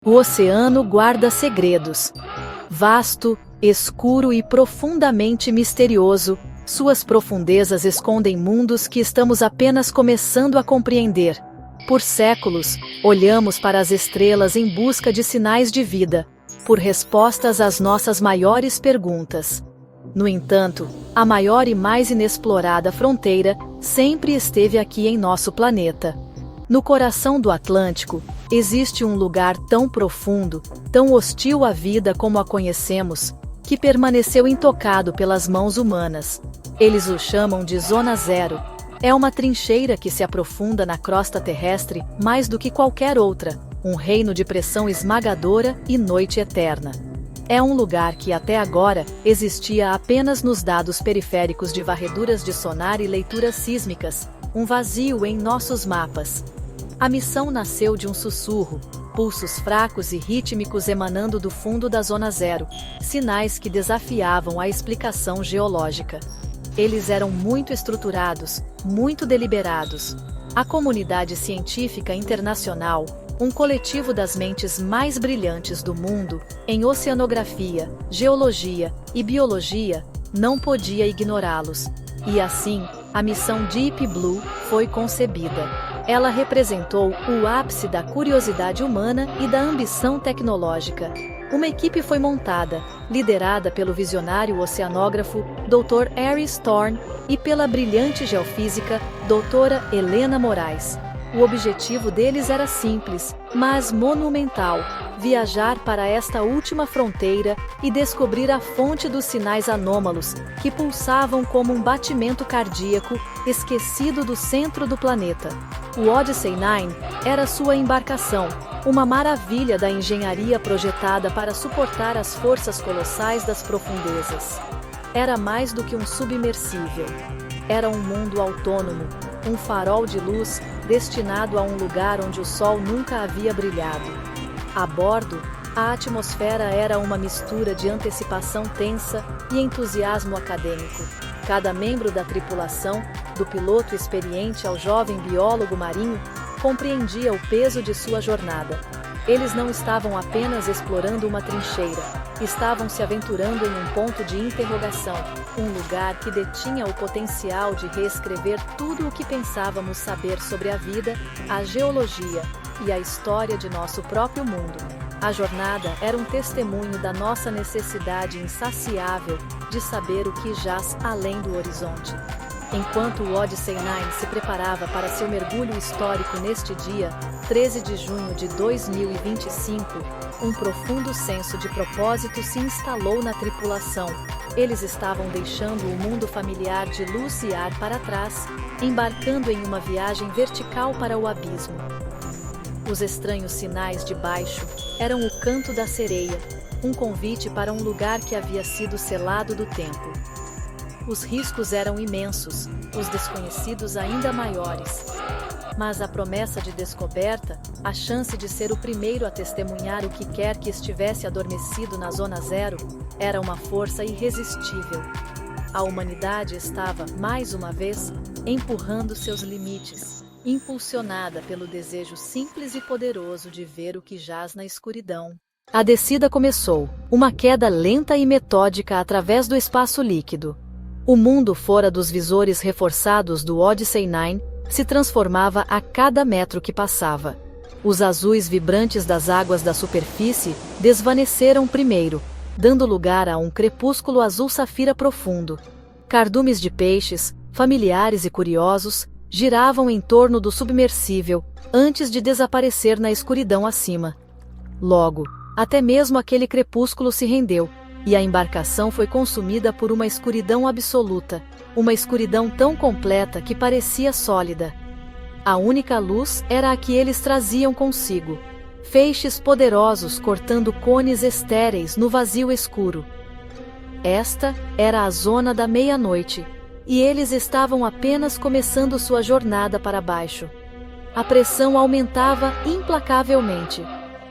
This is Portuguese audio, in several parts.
O oceano guarda segredos. Vasto, escuro e profundamente misterioso, suas profundezas escondem mundos que estamos apenas começando a compreender. Por séculos, olhamos para as estrelas em busca de sinais de vida, por respostas às nossas maiores perguntas. No entanto, a maior e mais inexplorada fronteira sempre esteve aqui em nosso planeta. No coração do Atlântico, existe um lugar tão profundo, tão hostil à vida como a conhecemos, que permaneceu intocado pelas mãos humanas. Eles o chamam de Zona Zero. É uma trincheira que se aprofunda na crosta terrestre mais do que qualquer outra, um reino de pressão esmagadora e noite eterna. É um lugar que até agora existia apenas nos dados periféricos de varreduras de sonar e leituras sísmicas, um vazio em nossos mapas. A missão nasceu de um sussurro, pulsos fracos e rítmicos emanando do fundo da Zona Zero, sinais que desafiavam a explicação geológica. Eles eram muito estruturados, muito deliberados. A comunidade científica internacional, um coletivo das mentes mais brilhantes do mundo, em oceanografia, geologia e biologia, não podia ignorá-los. E assim, a missão Deep Blue foi concebida. Ela representou o ápice da curiosidade humana e da ambição tecnológica. Uma equipe foi montada, liderada pelo visionário oceanógrafo Dr. Aris Thorne e pela brilhante geofísica Dra. Helena Moraes. O objetivo deles era simples, mas monumental: viajar para esta última fronteira e descobrir a fonte dos sinais anômalos, que pulsavam como um batimento cardíaco esquecido do centro do planeta. O Odyssey 9 era sua embarcação, uma maravilha da engenharia projetada para suportar as forças colossais das profundezas. Era mais do que um submersível. Era um mundo autônomo, um farol de luz destinado a um lugar onde o sol nunca havia brilhado. A bordo, a atmosfera era uma mistura de antecipação tensa e entusiasmo acadêmico. Cada membro da tripulação, do piloto experiente ao jovem biólogo marinho, compreendia o peso de sua jornada. Eles não estavam apenas explorando uma trincheira, estavam se aventurando em um ponto de interrogação, um lugar que detinha o potencial de reescrever tudo o que pensávamos saber sobre a vida, a geologia e a história de nosso próprio mundo. A jornada era um testemunho da nossa necessidade insaciável de saber o que jaz além do horizonte. Enquanto o Odyssey 9 se preparava para seu mergulho histórico neste dia, 13 de junho de 2025, um profundo senso de propósito se instalou na tripulação. Eles estavam deixando o mundo familiar de luz e ar para trás, embarcando em uma viagem vertical para o abismo. Os estranhos sinais de baixo eram o canto da sereia, um convite para um lugar que havia sido selado do tempo. Os riscos eram imensos, os desconhecidos ainda maiores. Mas a promessa de descoberta, a chance de ser o primeiro a testemunhar o que quer que estivesse adormecido na Zona Zero, era uma força irresistível. A humanidade estava, mais uma vez, empurrando seus limites, impulsionada pelo desejo simples e poderoso de ver o que jaz na escuridão. A descida começou, uma queda lenta e metódica através do espaço líquido. O mundo fora dos visores reforçados do Odyssey 9 se transformava a cada metro que passava. Os azuis vibrantes das águas da superfície desvaneceram primeiro, dando lugar a um crepúsculo azul-safira profundo. Cardumes de peixes, familiares e curiosos, giravam em torno do submersível, antes de desaparecer na escuridão acima. Logo, até mesmo aquele crepúsculo se rendeu, e a embarcação foi consumida por uma escuridão absoluta, uma escuridão tão completa que parecia sólida. A única luz era a que eles traziam consigo, feixes poderosos cortando cones estéreis no vazio escuro. Esta era a zona da meia-noite, e eles estavam apenas começando sua jornada para baixo. A pressão aumentava implacavelmente.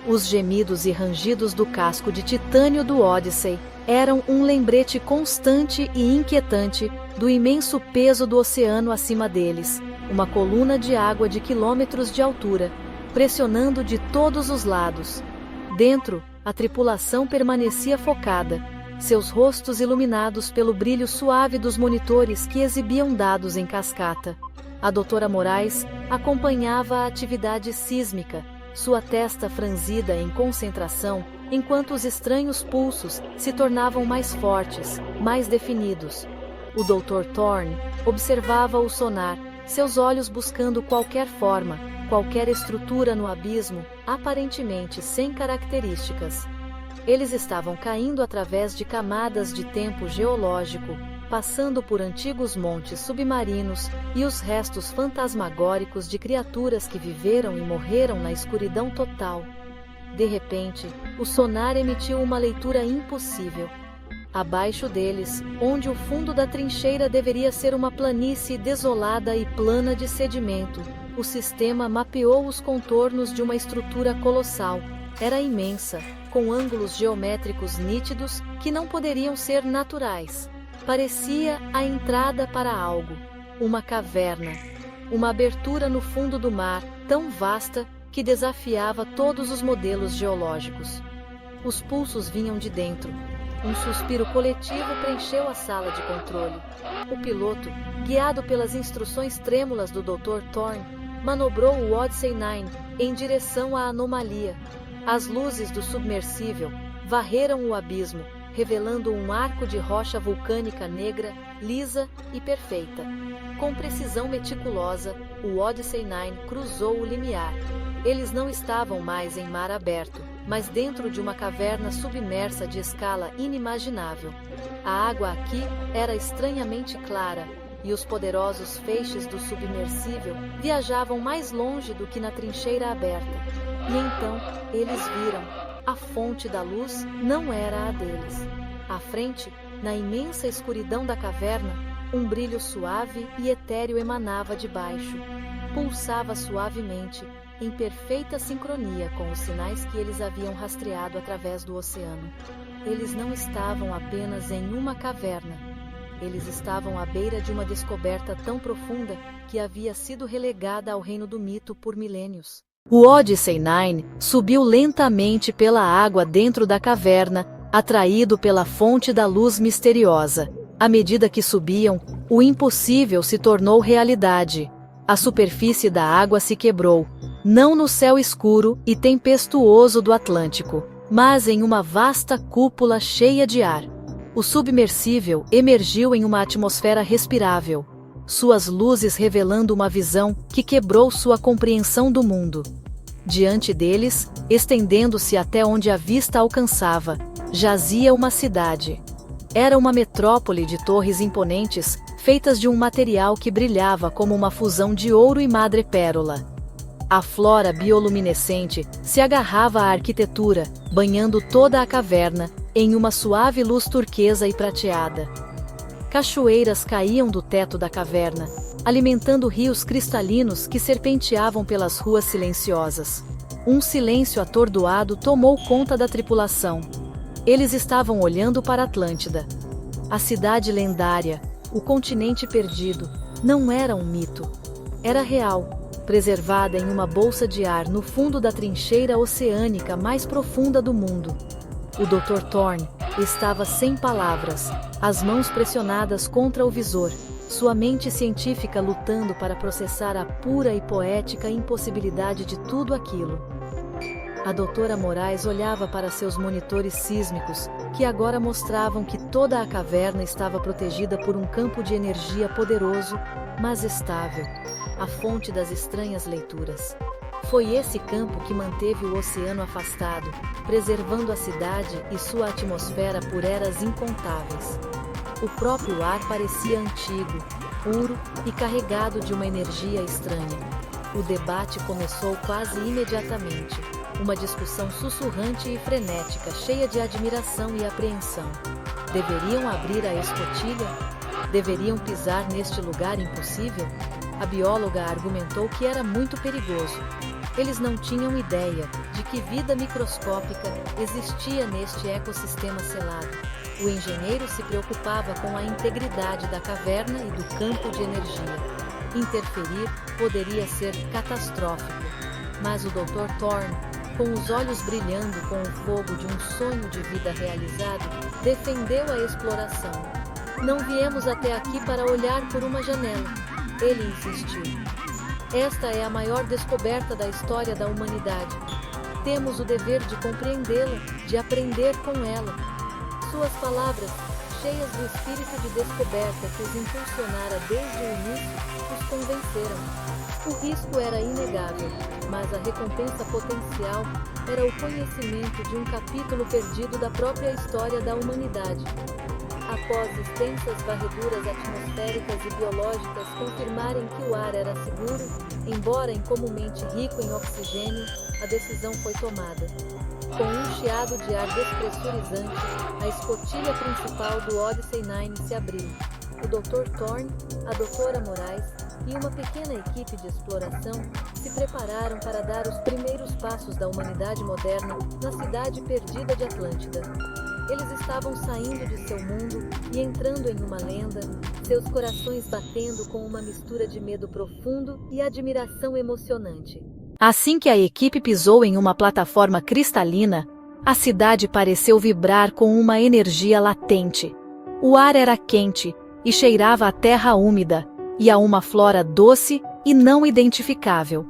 Os gemidos e rangidos do casco de titânio do Odyssey eram um lembrete constante e inquietante do imenso peso do oceano acima deles, uma coluna de água de quilômetros de altura, pressionando de todos os lados. Dentro, a tripulação permanecia focada, seus rostos iluminados pelo brilho suave dos monitores que exibiam dados em cascata. A doutora Moraes acompanhava a atividade sísmica, sua testa franzida em concentração, enquanto os estranhos pulsos se tornavam mais fortes, mais definidos. O Dr. Thorne observava o sonar, seus olhos buscando qualquer forma, qualquer estrutura no abismo, aparentemente sem características. Eles estavam caindo através de camadas de tempo geológico, passando por antigos montes submarinos e os restos fantasmagóricos de criaturas que viveram e morreram na escuridão total. De repente, o sonar emitiu uma leitura impossível. Abaixo deles, onde o fundo da trincheira deveria ser uma planície desolada e plana de sedimento, o sistema mapeou os contornos de uma estrutura colossal. Era imensa, com ângulos geométricos nítidos que não poderiam ser naturais. Parecia a entrada para algo, uma caverna, uma abertura no fundo do mar, tão vasta que desafiava todos os modelos geológicos. Os pulsos vinham de dentro. Um suspiro coletivo preencheu a sala de controle. O piloto, guiado pelas instruções trêmulas do Dr. Thorne, manobrou o Odyssey 9 em direção à anomalia. As luzes do submersível varreram o abismo, revelando um arco de rocha vulcânica negra, lisa e perfeita. Com precisão meticulosa, o Odyssey 9 cruzou o limiar. Eles não estavam mais em mar aberto, mas dentro de uma caverna submersa de escala inimaginável. A água aqui era estranhamente clara, e os poderosos feixes do submersível viajavam mais longe do que na trincheira aberta. E então, eles viram. A fonte da luz não era a deles. À frente, na imensa escuridão da caverna, um brilho suave e etéreo emanava de baixo. Pulsava suavemente, em perfeita sincronia com os sinais que eles haviam rastreado através do oceano. Eles não estavam apenas em uma caverna. Eles estavam à beira de uma descoberta tão profunda que havia sido relegada ao reino do mito por milênios. O Odyssey 9 subiu lentamente pela água dentro da caverna, atraído pela fonte da luz misteriosa. À medida que subiam, o impossível se tornou realidade. A superfície da água se quebrou, não no céu escuro e tempestuoso do Atlântico, mas em uma vasta cúpula cheia de ar. O submersível emergiu em uma atmosfera respirável, suas luzes revelando uma visão que quebrou sua compreensão do mundo. Diante deles, estendendo-se até onde a vista alcançava, jazia uma cidade. Era uma metrópole de torres imponentes, feitas de um material que brilhava como uma fusão de ouro e madrepérola. A flora bioluminescente se agarrava à arquitetura, banhando toda a caverna, em uma suave luz turquesa e prateada. Cachoeiras caíam do teto da caverna, alimentando rios cristalinos que serpenteavam pelas ruas silenciosas. Um silêncio atordoado tomou conta da tripulação. Eles estavam olhando para Atlântida. A cidade lendária, o continente perdido, não era um mito. Era real, preservada em uma bolsa de ar no fundo da trincheira oceânica mais profunda do mundo. O Dr. Thorne estava sem palavras, as mãos pressionadas contra o visor, sua mente científica lutando para processar a pura e poética impossibilidade de tudo aquilo. A doutora Moraes olhava para seus monitores sísmicos, que agora mostravam que toda a caverna estava protegida por um campo de energia poderoso, mas estável, a fonte das estranhas leituras. Foi esse campo que manteve o oceano afastado, preservando a cidade e sua atmosfera por eras incontáveis. O próprio ar parecia antigo, puro e carregado de uma energia estranha. O debate começou quase imediatamente. Uma discussão sussurrante e frenética, cheia de admiração e apreensão. Deveriam abrir a escotilha? Deveriam pisar neste lugar impossível? A bióloga argumentou que era muito perigoso. Eles não tinham ideia de que vida microscópica existia neste ecossistema selado. O engenheiro se preocupava com a integridade da caverna e do campo de energia. Interferir poderia ser catastrófico. Mas o Dr. Thorne com os olhos brilhando com o fogo de um sonho de vida realizado, defendeu a exploração. Não viemos até aqui para olhar por uma janela, ele insistiu. Esta é a maior descoberta da história da humanidade. Temos o dever de compreendê-la, de aprender com ela. Suas palavras, cheias do espírito de descoberta que os impulsionara desde o início, os convenceram. O risco era inegável, mas a recompensa potencial era o conhecimento de um capítulo perdido da própria história da humanidade. Após extensas varreduras atmosféricas e biológicas confirmarem que o ar era seguro, embora incomumente rico em oxigênio, a decisão foi tomada. Com um chiado de ar despressurizante, a escotilha principal do Odyssey 9 se abriu. O Dr. Thorne, a Dra. Morais e uma pequena equipe de exploração se prepararam para dar os primeiros passos da humanidade moderna na cidade perdida de Atlântida. Eles estavam saindo de seu mundo e entrando em uma lenda, seus corações batendo com uma mistura de medo profundo e admiração emocionante. Assim que a equipe pisou em uma plataforma cristalina, a cidade pareceu vibrar com uma energia latente. O ar era quente e cheirava a terra úmida, e a uma flora doce e não identificável.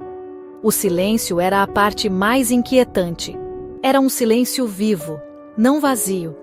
O silêncio era a parte mais inquietante. Era um silêncio vivo, não vazio.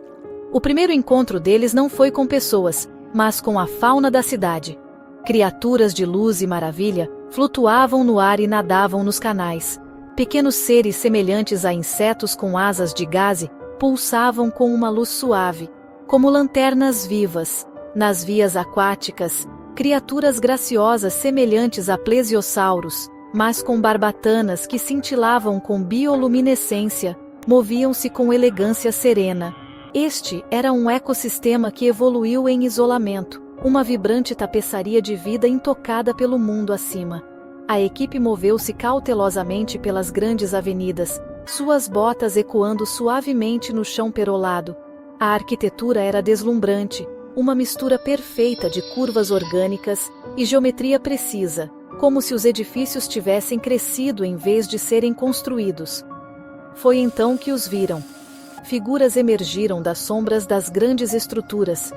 O primeiro encontro deles não foi com pessoas, mas com a fauna da cidade. Criaturas de luz e maravilha flutuavam no ar e nadavam nos canais. Pequenos seres semelhantes a insetos com asas de gaze pulsavam com uma luz suave, como lanternas vivas. Nas vias aquáticas, criaturas graciosas semelhantes a plesiosauros, mas com barbatanas que cintilavam com bioluminescência, moviam-se com elegância serena. Este era um ecossistema que evoluiu em isolamento, uma vibrante tapeçaria de vida intocada pelo mundo acima. A equipe moveu-se cautelosamente pelas grandes avenidas, suas botas ecoando suavemente no chão perolado. A arquitetura era deslumbrante, uma mistura perfeita de curvas orgânicas e geometria precisa, como se os edifícios tivessem crescido em vez de serem construídos. Foi então que os viram. Figuras emergiram das sombras das grandes estruturas.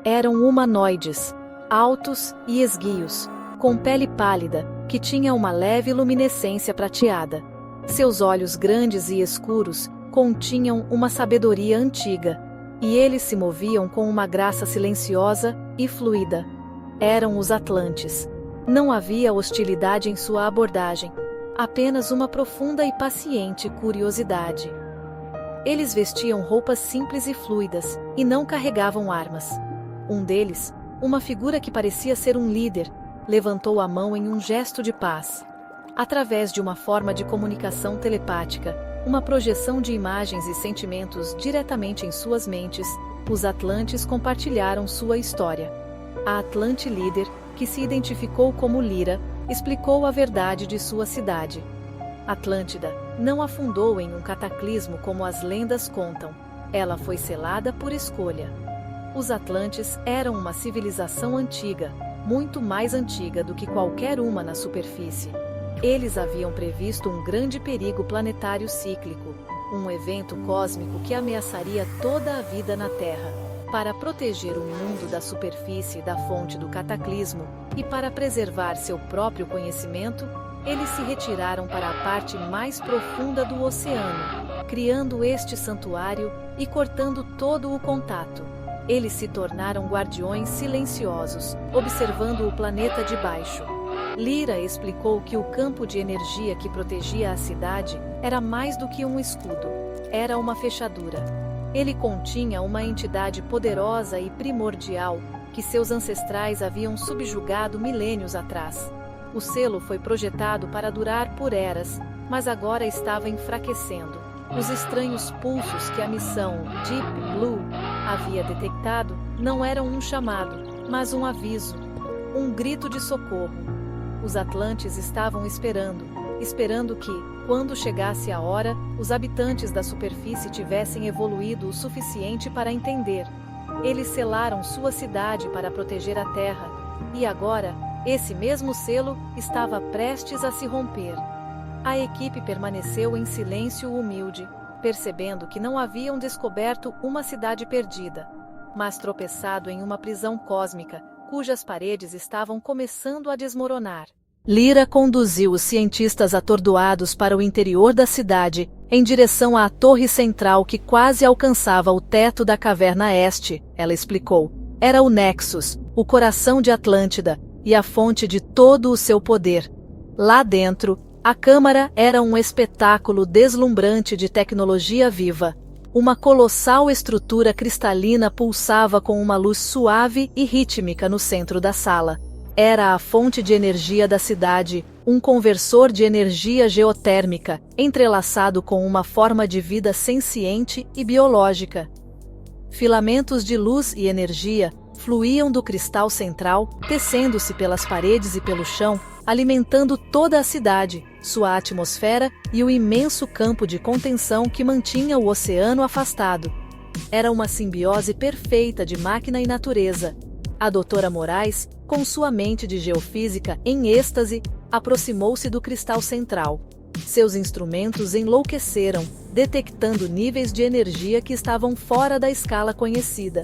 Eram humanoides, altos e esguios, com pele pálida, que tinha uma leve luminescência prateada. Seus olhos grandes e escuros continham uma sabedoria antiga, e eles se moviam com uma graça silenciosa e fluida. Eram os Atlantes. Não havia hostilidade em sua abordagem, apenas uma profunda e paciente curiosidade. Eles vestiam roupas simples e fluidas, e não carregavam armas. Um deles, uma figura que parecia ser um líder, levantou a mão em um gesto de paz. Através de uma forma de comunicação telepática, uma projeção de imagens e sentimentos diretamente em suas mentes, os Atlantes compartilharam sua história. A Atlante líder, que se identificou como Lyra, explicou a verdade de sua cidade. Atlântida não afundou em um cataclismo como as lendas contam. Ela foi selada por escolha. Os Atlantes eram uma civilização antiga, muito mais antiga do que qualquer uma na superfície. Eles haviam previsto um grande perigo planetário cíclico, um evento cósmico que ameaçaria toda a vida na Terra. Para proteger o mundo da superfície da fonte do cataclismo e para preservar seu próprio conhecimento, eles se retiraram para a parte mais profunda do oceano, criando este santuário e cortando todo o contato. Eles se tornaram guardiões silenciosos, observando o planeta de baixo. Lyra explicou que o campo de energia que protegia a cidade era mais do que um escudo. Era uma fechadura. Ele continha uma entidade poderosa e primordial que seus ancestrais haviam subjugado milênios atrás. O selo foi projetado para durar por eras, mas agora estava enfraquecendo. Os estranhos pulsos que a missão Deep Blue havia detectado não eram um chamado, mas um aviso, um grito de socorro. Os Atlantes estavam esperando que, quando chegasse a hora, os habitantes da superfície tivessem evoluído o suficiente para entender. Eles selaram sua cidade para proteger a Terra, e agora, esse mesmo selo estava prestes a se romper. A equipe permaneceu em silêncio humilde, percebendo que não haviam descoberto uma cidade perdida, mas tropeçado em uma prisão cósmica, cujas paredes estavam começando a desmoronar. Lyra conduziu os cientistas atordoados para o interior da cidade, em direção à torre central que quase alcançava o teto da caverna este, ela explicou. Era o Nexus, o coração de Atlântida, e a fonte de todo o seu poder. Lá dentro, a câmara era um espetáculo deslumbrante de tecnologia viva. Uma colossal estrutura cristalina pulsava com uma luz suave e rítmica no centro da sala. Era a fonte de energia da cidade, um conversor de energia geotérmica, entrelaçado com uma forma de vida senciente e biológica. Filamentos de luz e energia fluíam do cristal central, tecendo-se pelas paredes e pelo chão, alimentando toda a cidade, sua atmosfera e o imenso campo de contenção que mantinha o oceano afastado. Era uma simbiose perfeita de máquina e natureza. A doutora Moraes, com sua mente de geofísica em êxtase, aproximou-se do cristal central. Seus instrumentos enlouqueceram, detectando níveis de energia que estavam fora da escala conhecida.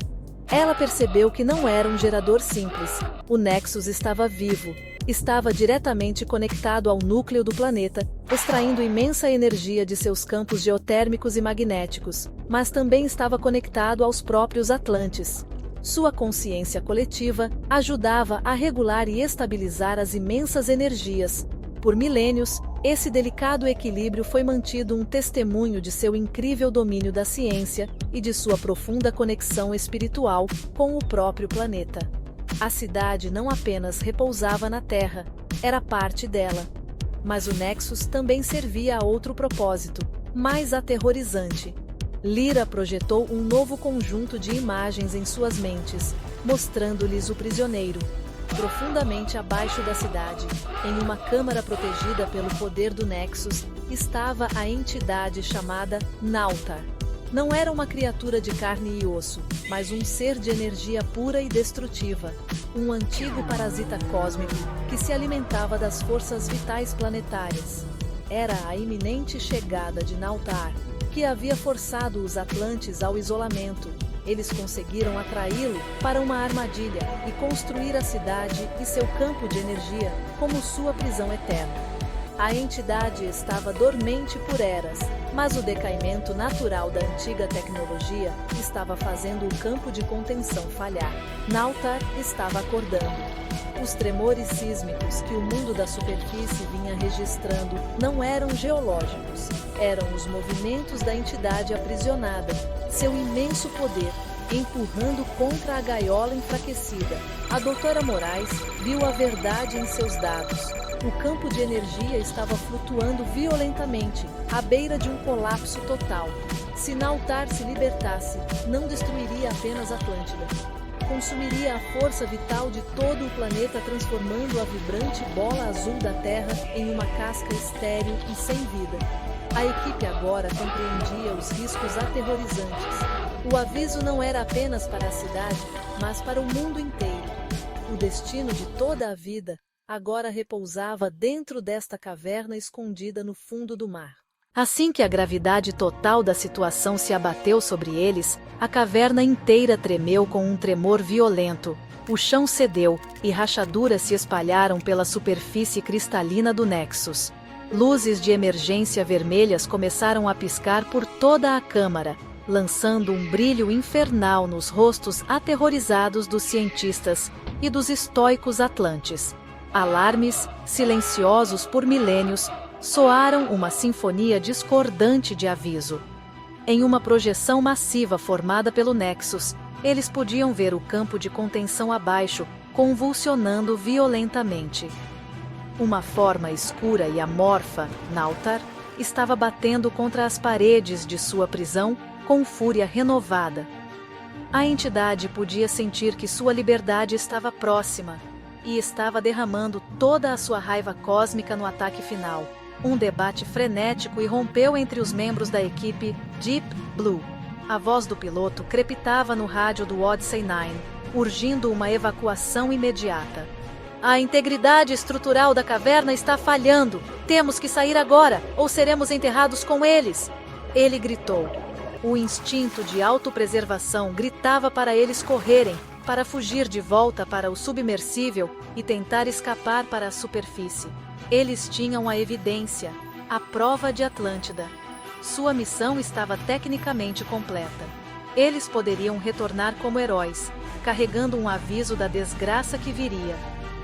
Ela percebeu que não era um gerador simples. O Nexus estava vivo. Estava diretamente conectado ao núcleo do planeta, extraindo imensa energia de seus campos geotérmicos e magnéticos, mas também estava conectado aos próprios Atlantes. Sua consciência coletiva ajudava a regular e estabilizar as imensas energias. Por milênios, esse delicado equilíbrio foi mantido um testemunho de seu incrível domínio da ciência e de sua profunda conexão espiritual com o próprio planeta. A cidade não apenas repousava na Terra, era parte dela. Mas o Nexus também servia a outro propósito, mais aterrorizante. Lyra projetou um novo conjunto de imagens em suas mentes, mostrando-lhes o prisioneiro. Profundamente abaixo da cidade, em uma câmara protegida pelo poder do Nexus, estava a entidade chamada Nautar. Não era uma criatura de carne e osso, mas um ser de energia pura e destrutiva, um antigo parasita cósmico que se alimentava das forças vitais planetárias. Era a iminente chegada de Nautar, que havia forçado os Atlantes ao isolamento. Eles conseguiram atraí-lo para uma armadilha e construir a cidade e seu campo de energia como sua prisão eterna. A entidade estava dormente por eras, mas o decaimento natural da antiga tecnologia estava fazendo o campo de contenção falhar. Nautar estava acordando. Os tremores sísmicos que o mundo da superfície vinha registrando não eram geológicos, eram os movimentos da entidade aprisionada, seu imenso poder, empurrando contra a gaiola enfraquecida. A doutora Moraes viu a verdade em seus dados. O campo de energia estava flutuando violentamente, à beira de um colapso total. Se Nautar se libertasse, não destruiria apenas Atlântida. Consumiria a força vital de todo o planeta, transformando a vibrante bola azul da Terra em uma casca estéril e sem vida. A equipe agora compreendia os riscos aterrorizantes. O aviso não era apenas para a cidade, mas para o mundo inteiro. O destino de toda a vida agora repousava dentro desta caverna escondida no fundo do mar. Assim que a gravidade total da situação se abateu sobre eles, a caverna inteira tremeu com um tremor violento. O chão cedeu, e rachaduras se espalharam pela superfície cristalina do Nexus. Luzes de emergência vermelhas começaram a piscar por toda a câmara, lançando um brilho infernal nos rostos aterrorizados dos cientistas e dos estoicos atlantes. Alarmes, silenciosos por milênios, soaram uma sinfonia discordante de aviso. Em uma projeção massiva formada pelo Nexus, eles podiam ver o campo de contenção abaixo, convulsionando violentamente. Uma forma escura e amorfa, Nautar, estava batendo contra as paredes de sua prisão com fúria renovada. A entidade podia sentir que sua liberdade estava próxima e estava derramando toda a sua raiva cósmica no ataque final. Um debate frenético irrompeu entre os membros da equipe Deep Blue. A voz do piloto crepitava no rádio do Odyssey 9, urgindo uma evacuação imediata. A integridade estrutural da caverna está falhando. Temos que sair agora, ou seremos enterrados com eles. Ele gritou. O instinto de autopreservação gritava para eles correrem, para fugir de volta para o submersível e tentar escapar para a superfície. Eles tinham a evidência, a prova de Atlântida. Sua missão estava tecnicamente completa. Eles poderiam retornar como heróis, carregando um aviso da desgraça que viria.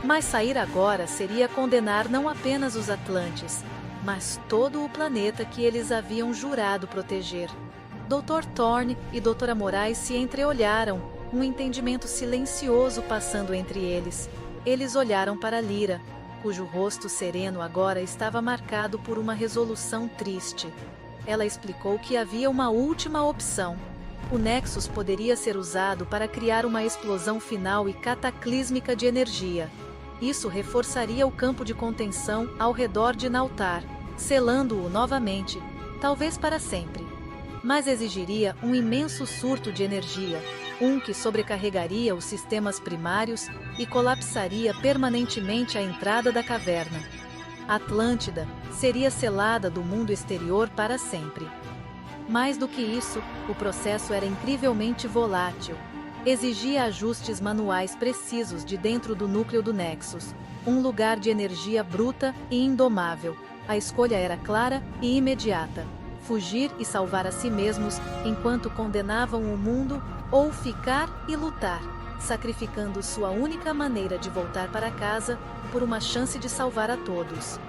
Mas sair agora seria condenar não apenas os Atlantes, mas todo o planeta que eles haviam jurado proteger. Dr. Thorne e Doutora Morais se entreolharam, um entendimento silencioso passando entre eles. Eles olharam para Lyra, cujo rosto sereno agora estava marcado por uma resolução triste. Ela explicou que havia uma última opção. O Nexus poderia ser usado para criar uma explosão final e cataclísmica de energia. Isso reforçaria o campo de contenção ao redor de Nautar, selando-o novamente, talvez para sempre. Mas exigiria um imenso surto de energia, que sobrecarregaria os sistemas primários e colapsaria permanentemente a entrada da caverna. Atlântida seria selada do mundo exterior para sempre. Mais do que isso, o processo era incrivelmente volátil. Exigia ajustes manuais precisos de dentro do núcleo do Nexus, um lugar de energia bruta e indomável. A escolha era clara e imediata: fugir e salvar a si mesmos enquanto condenavam o mundo, ou ficar e lutar, sacrificando sua única maneira de voltar para casa por uma chance de salvar a todos.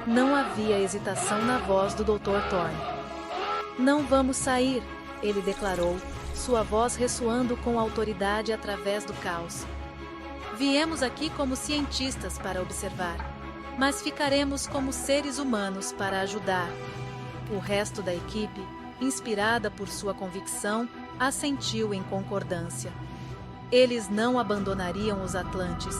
Não havia hesitação na voz do Dr. Thorne. "Não vamos sair", ele declarou, sua voz ressoando com autoridade através do caos. "Viemos aqui como cientistas para observar, mas ficaremos como seres humanos para ajudar." O resto da equipe, inspirada por sua convicção, assentiu em concordância. Eles não abandonariam os Atlantes.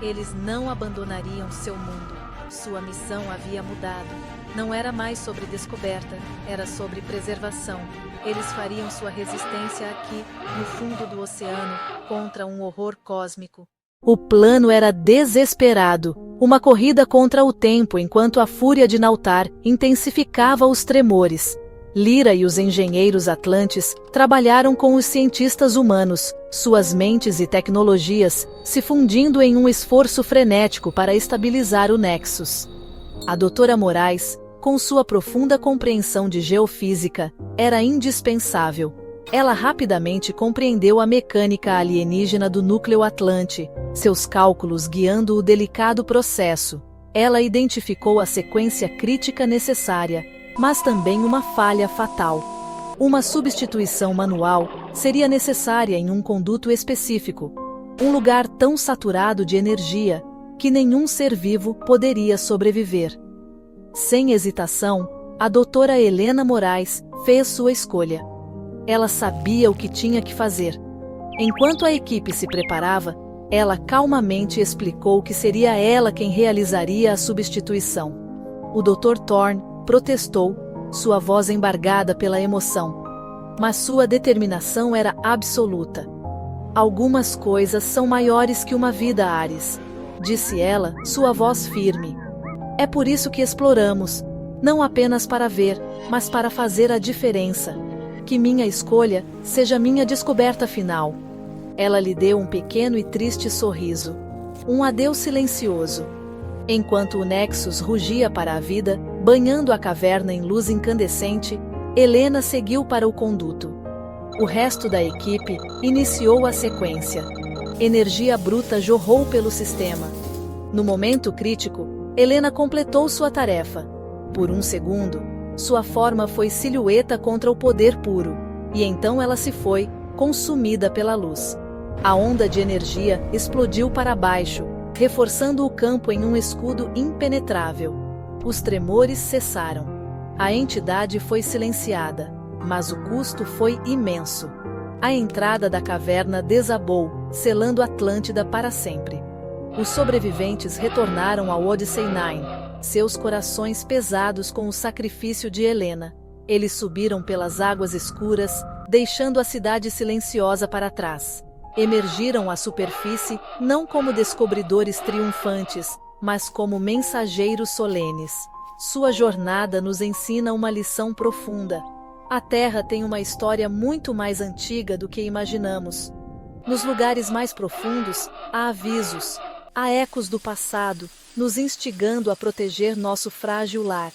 Eles não abandonariam seu mundo. Sua missão havia mudado. Não era mais sobre descoberta, era sobre preservação. Eles fariam sua resistência aqui, no fundo do oceano, contra um horror cósmico. O plano era desesperado, uma corrida contra o tempo enquanto a fúria de Nautar intensificava os tremores. Lyra e os engenheiros atlantes trabalharam com os cientistas humanos, suas mentes e tecnologias se fundindo em um esforço frenético para estabilizar o Nexus. A doutora Morais, com sua profunda compreensão de geofísica, era indispensável. Ela rapidamente compreendeu a mecânica alienígena do núcleo Atlante, seus cálculos guiando o delicado processo. Ela identificou a sequência crítica necessária, mas também uma falha fatal. Uma substituição manual seria necessária em um conduto específico, um lugar tão saturado de energia que nenhum ser vivo poderia sobreviver. Sem hesitação, a doutora Helena Morais fez sua escolha. Ela sabia o que tinha que fazer. Enquanto a equipe se preparava, ela calmamente explicou que seria ela quem realizaria a substituição. O Dr. Thorne protestou, sua voz embargada pela emoção. Mas sua determinação era absoluta. "Algumas coisas são maiores que uma vida, Ares", disse ela, sua voz firme. "É por isso que exploramos, não apenas para ver, mas para fazer a diferença. Que minha escolha seja minha descoberta final." Ela lhe deu um pequeno e triste sorriso. Um adeus silencioso. Enquanto o Nexus rugia para a vida, banhando a caverna em luz incandescente, Helena seguiu para o conduto. O resto da equipe iniciou a sequência. Energia bruta jorrou pelo sistema. No momento crítico, Helena completou sua tarefa. Por um segundo, sua forma foi silhueta contra o poder puro, e então ela se foi, consumida pela luz. A onda de energia explodiu para baixo, reforçando o campo em um escudo impenetrável. Os tremores cessaram. A entidade foi silenciada, mas o custo foi imenso. A entrada da caverna desabou, selando Atlântida para sempre. Os sobreviventes retornaram ao Odyssey 9, seus corações pesados com o sacrifício de Helena. Eles subiram pelas águas escuras, deixando a cidade silenciosa para trás. emergiram à superfície não como descobridores triunfantes, mas como mensageiros solenes. Sua jornada nos ensina uma lição profunda. A Terra tem uma história muito mais antiga do que imaginamos. Nos lugares mais profundos, há avisos, há ecos do passado, nos instigando a proteger nosso frágil lar.